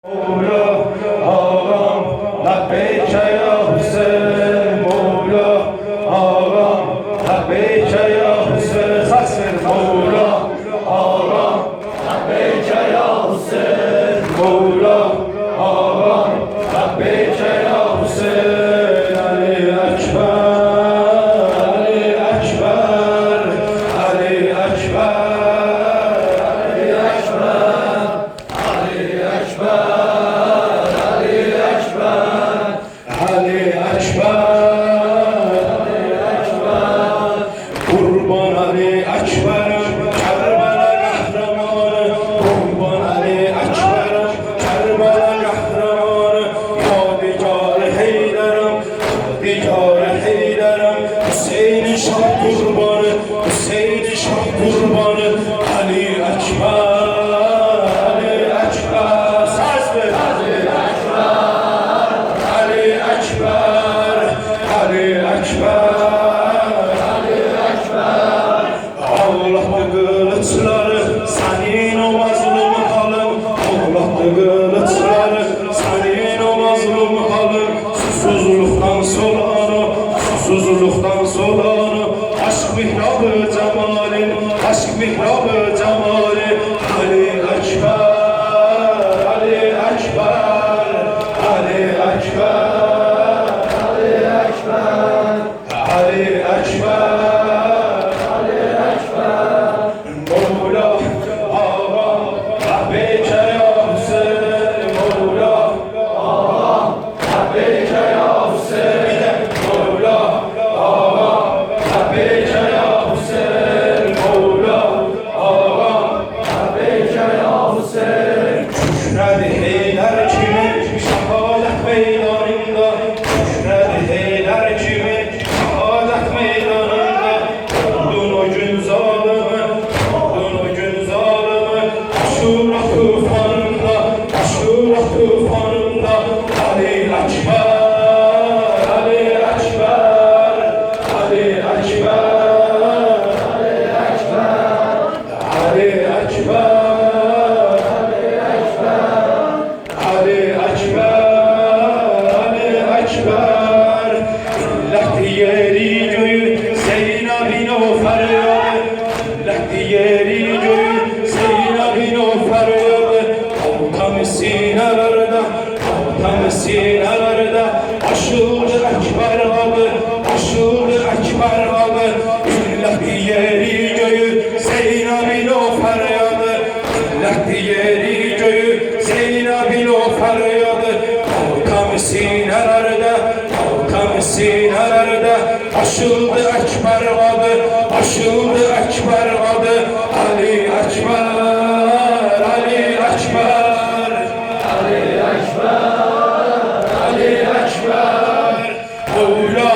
مولا آقام لبیک یا حسین مولا آقام لبیک یا حسین خسر مولا آقام لبیک یا حسین مولا آقام لبیک یا حسین علی اکبر علی اکبر علی اکبر علی اکبر علی اکبر قربان علی اکبرم کربلا قهرمان قربان علی اکبرم کربلا قهرمان یادگار حیدرم یادگار حیدرم حسین شاه قربان حسین شاه قربان علی اکبر علی اکبر علی اکبر علی اکبر Kılıçları senin o mazlum halın Allah'ta kılıçları senin o mazlum halın Susuzluktan solanı susuzluktan solanı Aşk mihrabı cemalin aşk mihrabı cemalin Ali Ekber Ali Ekber Ali Ekber Ali Ekber Ali Ekber Sinelerde aşıldı ekber adı, aşıldı ekber adı. İlletti yeri göğü, Zeynep'in o feryadı. İlletti yeri göğü, Zeynep'in o feryadı. Kalkam sinelerde aşıldı ekber adı, aşıldı ekber adı. Ali Ekber, Ali Ekber, Ali Ekber. Mola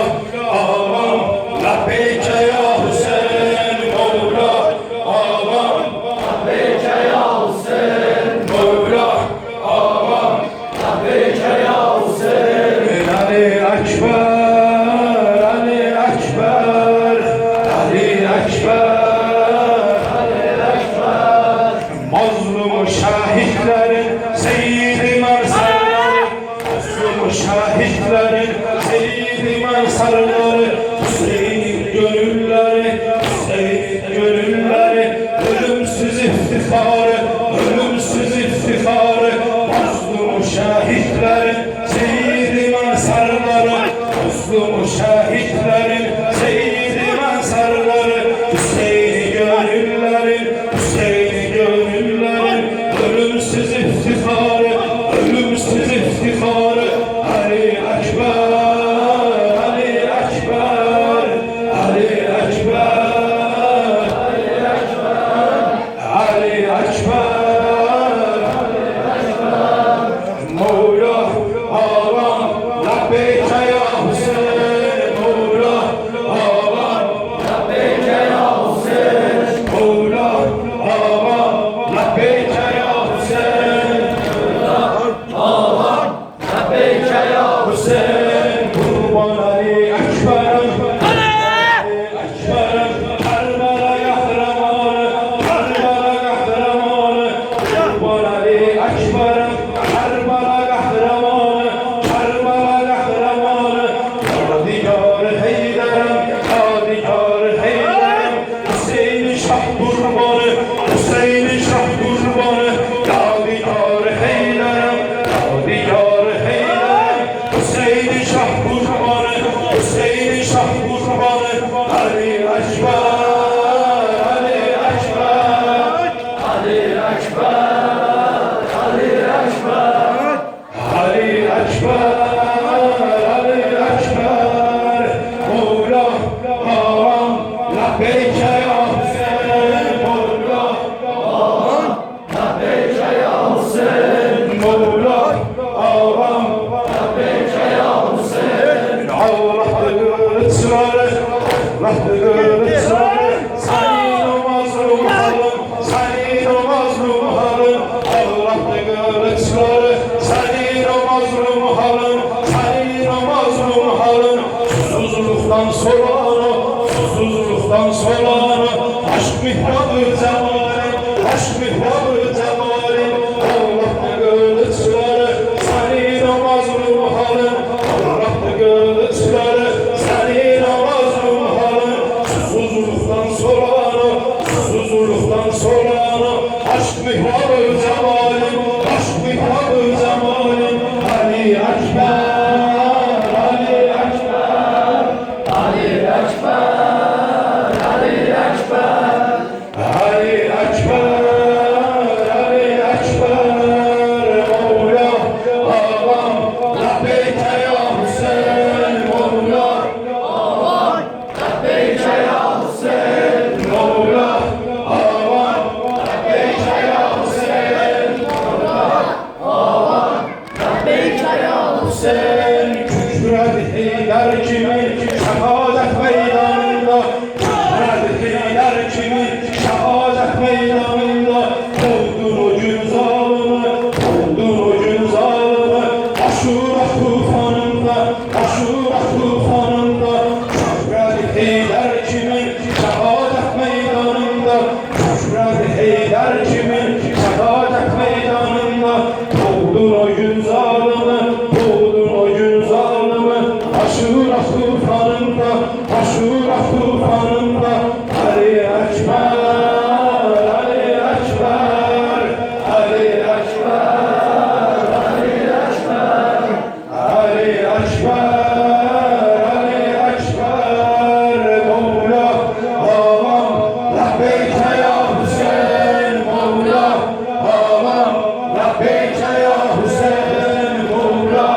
ağam labeyk ya Hüseyin Mola ağam labeyk ya Hüseyin Mola ağam labeyk ya Hüseyin Ali Ekber Ali Ekber Ali Ekber Ali Ekber mazlum şahitlerin seyyidi marzarları mazlum şahitlerin sarıları, Hüseyin'in gönülleri, Hüseyin'in gönülleri, ölümsüz iftiharı, ölümsüz iftiharı, mazlum şahitlerin, Seyyid-i Mansarları, mazlum şahitlerin, Seyyid-i Mansarları, Hüseyin'in gönülleri, Hüseyin'in gönülleri, ölümsüz iftiharı, ölümsüz iftiharı, Ali Ekber. halın, senin o mazlum halın, susuzluktan soranı, susuzluktan soranı, aşk mihrabı cemalin, aşk mihrabı cemalin, Allah'ta göğüsleri, senin o mazlum halın, Allah'ta göğüsleri, senin o mazlum halın, susuzluktan soranı, susuzluktan soranı, aşk mihrabı cemalin, aşk mihrabı cemalin, Ali Ekber, Ali Ekber, Ali Ekber, Ali Ekber, Ali Ekber, Ali Ekber, Mevla, Ağam, Rabbeyke ya Hüseyin, Mevla, Ağam, Rabbeyke ya Hüseyin, Mevla, Ağam, Rabbeyke ya Hüseyin, Mevla, Ağam, Rabbeyke ya Hüseyin, kükredi Heydər kimi şəhadət meydanında, kükredi Heydər kimi şəhadət meydanında, kovdun o gün zalımı, kovdun o gün zalımı, Aşura tufanında, Aşura tufanında, kükredi Heydər kimi şəhadət meydanında, kükredi Heydər kimi şəhadət meydanında, kovdun o gün zalımı, kovdun o gün zalımı, Aşura tufanında, Aşura tufanında, Ali Ekber, Ali Ekber, Ali Ekber, Ali Ekber, Ali Ekber, Ali Ekber, Mevla, Ağam, Rabbeyke ya Hüseyin, Mevla, Ağam, Rabbeyke ya Hüseyin, Mevla,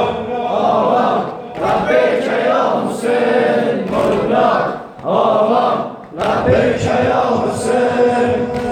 Ağam, Rabbeyke ya Hüseyin, Mevla, Ağam, Rabbeyke ya